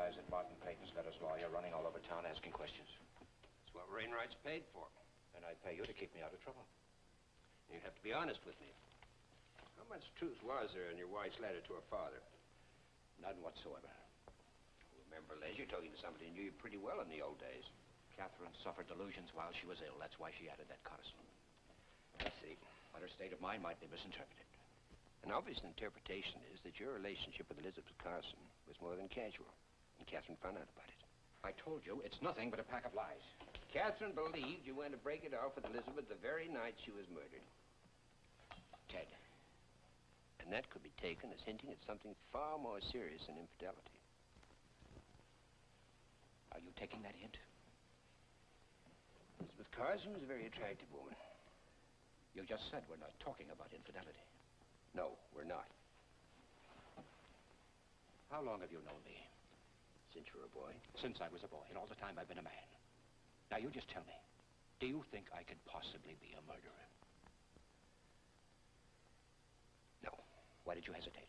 realize that Martin Peyton's got his lawyer running all over town asking questions? That's what Wainwright's paid for. And I'd pay you to keep me out of trouble. You have to be honest with me. How much truth was there in your wife's letter to her father? None whatsoever. Remember, Les, you're talking to somebody who knew you pretty well in the old days. Catherine suffered delusions while she was ill. That's why she added that codicil. I see. But her state of mind might be misinterpreted. An obvious interpretation is that your relationship with Elizabeth Carson was more than casual, and Catherine found out about it. I told you, it's nothing but a pack of lies. Catherine believed you went to break it off with Elizabeth the very night she was murdered. Ted. And that could be taken as hinting at something far more serious than infidelity. Are you taking that hint? Elizabeth Carson was a very attractive woman. You just said we're not talking about infidelity. No, we're not. How long have you known me? Since you were a boy. Since I was a boy, and all the time I've been a man. Now, you just tell me, do you think I could possibly be a murderer? No. Why did you hesitate?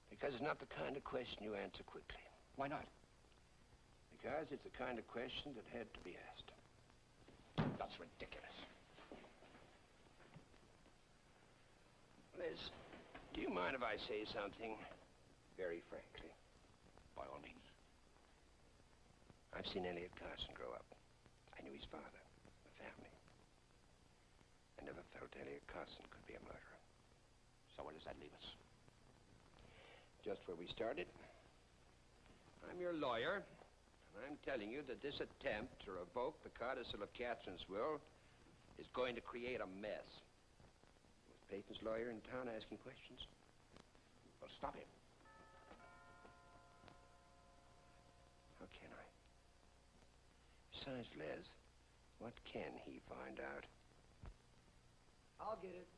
Because it's not the kind of question you answer quickly. Why not? Because it's the kind of question that had to be asked. That's ridiculous. Liz, do you mind if I say something very frankly? By all means. I've seen Elliott Carson grow up. I knew his father, the family. I never felt Elliott Carson could be a murderer. So where does that leave us? Just where we started. I'm your lawyer, and I'm telling you that this attempt to revoke the codicil of Catherine's will is going to create a mess. Was Peyton's lawyer in town asking questions? Well, stop him. How can I? Besides, Les, what can he find out? I'll get it.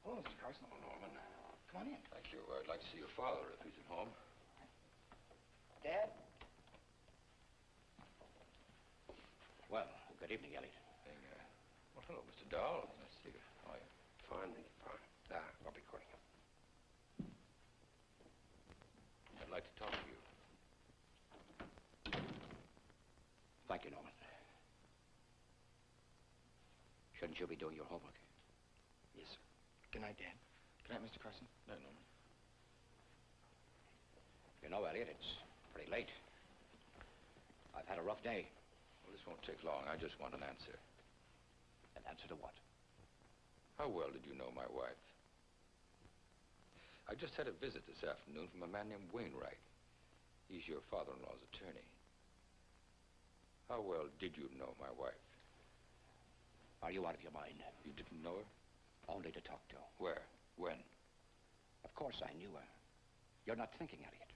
Hello, Mr. Carson. Oh, Norman. Come on in. Thank you. I'd like to see your father if he's at home. Dad? Well, good evening, Elliott. Well, hello, Mr. Dahl. Nice to see you. How are you? Fine, thank you, fine. I'll be calling him. I'd like to talk to you. Thank you, Norman. Shouldn't you be doing your homework? Yes, sir. Good night, Dad. Good night, Mr. Carson. No, Norman. You know, Elliott, it's pretty late. I've had a rough day. Well, this won't take long. I just want an answer. An answer to what? How well did you know my wife? I just had a visit this afternoon from a man named Wainwright. He's your father-in-law's attorney. How well did you know my wife? Are you out of your mind? You didn't know her? Only to talk to. Where? When? Of course I knew her. You're not thinking, Elliott.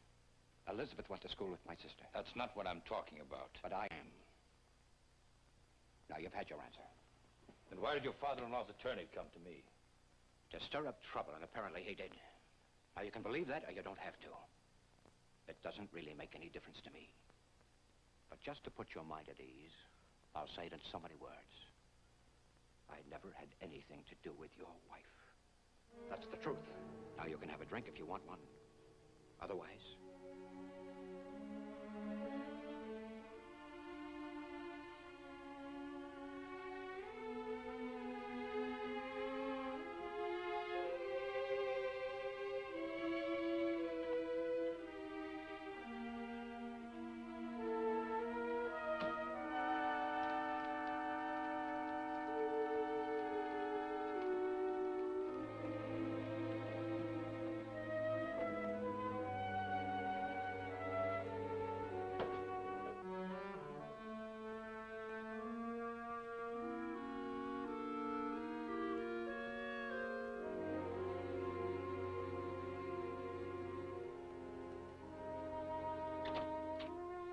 Elizabeth went to school with my sister. That's not what I'm talking about. But I am. Now, you've had your answer. Then why did your father-in-law's attorney come to me? To stir up trouble, and apparently he did. Now, you can believe that, or you don't have to. It doesn't really make any difference to me. But just to put your mind at ease, I'll say it in so many words. I never had anything to do with your wife. That's the truth. Now, you can have a drink if you want one. Otherwise...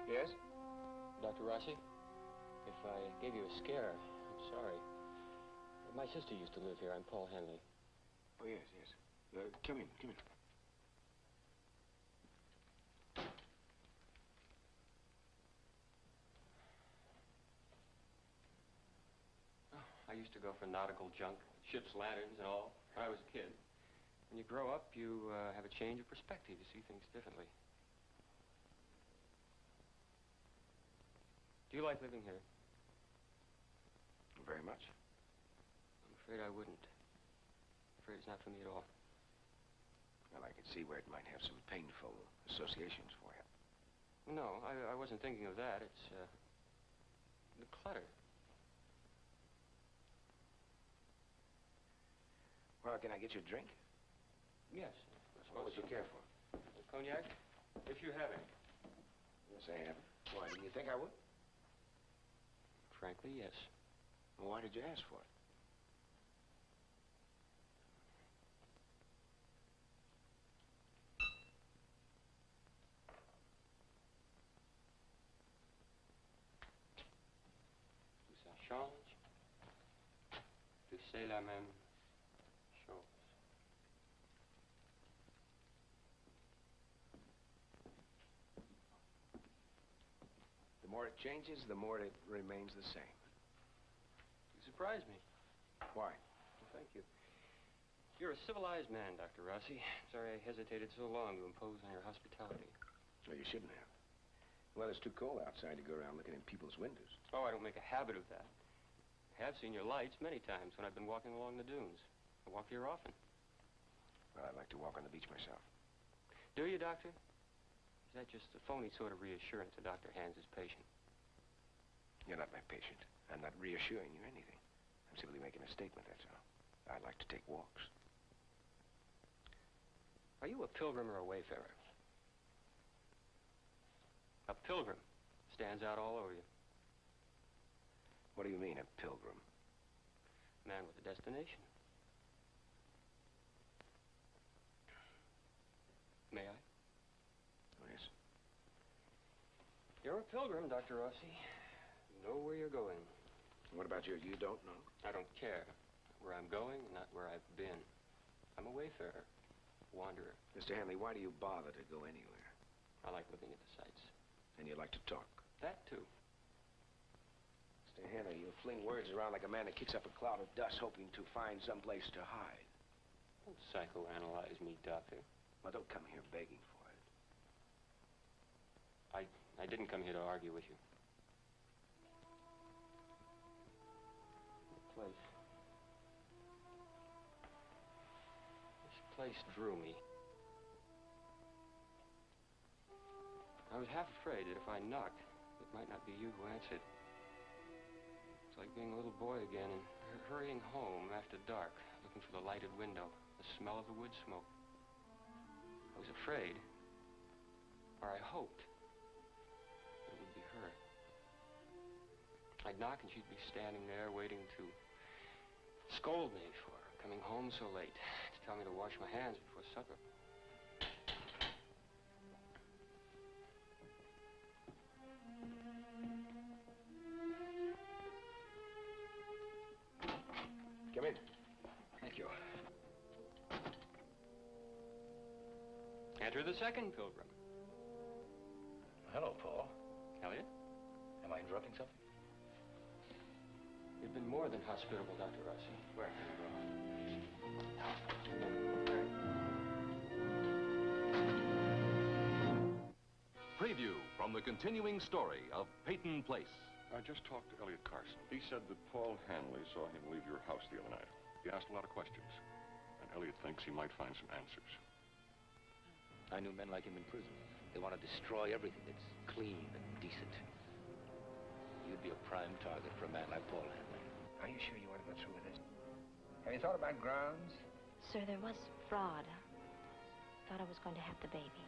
Yes? Dr. Rossi, if I gave you a scare, I'm sorry. My sister used to live here. I'm Paul Henley. Oh, yes, yes. Come in, come in. I used to go for nautical junk, ship's lanterns and all, when I was a kid. When you grow up, you have a change of perspective. You see things differently. Do you like living here? Very much. I'm afraid I wouldn't. I'm afraid it's not for me at all. Well, I can see where it might have some painful associations for you. No, I wasn't thinking of that. It's, the clutter. Well, can I get you a drink? Yes. What would you care for? Cognac? If you have it. Yes, I have. Why, didn't you think I would? Frankly, yes. Well, why did you ask for it? Ça change. Tu sais la même chose. The more it changes, the more it remains the same. You surprise me. Why? Well, thank you. You're a civilized man, Dr. Rossi. Sorry I hesitated so long to impose on your hospitality. Well, you shouldn't have. Well, it's too cold outside to go around looking in people's windows. Oh, I don't make a habit of that. I have seen your lights many times when I've been walking along the dunes. I walk here often. Well, I like to walk on the beach myself. Do you, Doctor? Is that just a phony sort of reassurance a doctor hands his patient? You're not my patient. I'm not reassuring you anything. I'm simply making a statement, that's all. I like to take walks. Are you a pilgrim or a wayfarer? A pilgrim stands out all over you. What do you mean, a pilgrim? Man with a destination. May I? Oh, yes. You're a pilgrim, Dr. Rossi. You know where you're going. What about you? You don't know? I don't care where I'm going, not where I've been. I'm a wayfarer, wanderer. Mr. Hanley, why do you bother to go anywhere? I like looking at the sights. And you like to talk? That, too. Mr. Hanley, you fling words around like a man that kicks up a cloud of dust hoping to find some place to hide. Don't psychoanalyze me, Doctor. Well, don't come here begging for it. I didn't come here to argue with you. This place drew me. I was half afraid that if I knocked, it might not be you who answered. It's like being a little boy again and hurrying home after dark, looking for the lighted window, the smell of the wood smoke. I was afraid, or I hoped, that it would be her. I'd knock and she'd be standing there waiting to scold me for coming home so late, to tell me to wash my hands before supper. Come in. Thank you. Enter the second pilgrim. Hello, Paul. Elliott? Am I interrupting something? You've been more than hospitable, Dr. Rossi. Where? Preview from the continuing story of Peyton Place. I just talked to Elliott Carson. He said that Paul Hanley saw him leave your house the other night. He asked a lot of questions, and Elliott thinks he might find some answers. I knew men like him in prison. They want to destroy everything that's clean and decent. You'd be a prime target for a man like Paul Hanley. Are you sure you want to go through with this? Have you thought about grounds? Sir, there was fraud. Thought I was going to have the baby.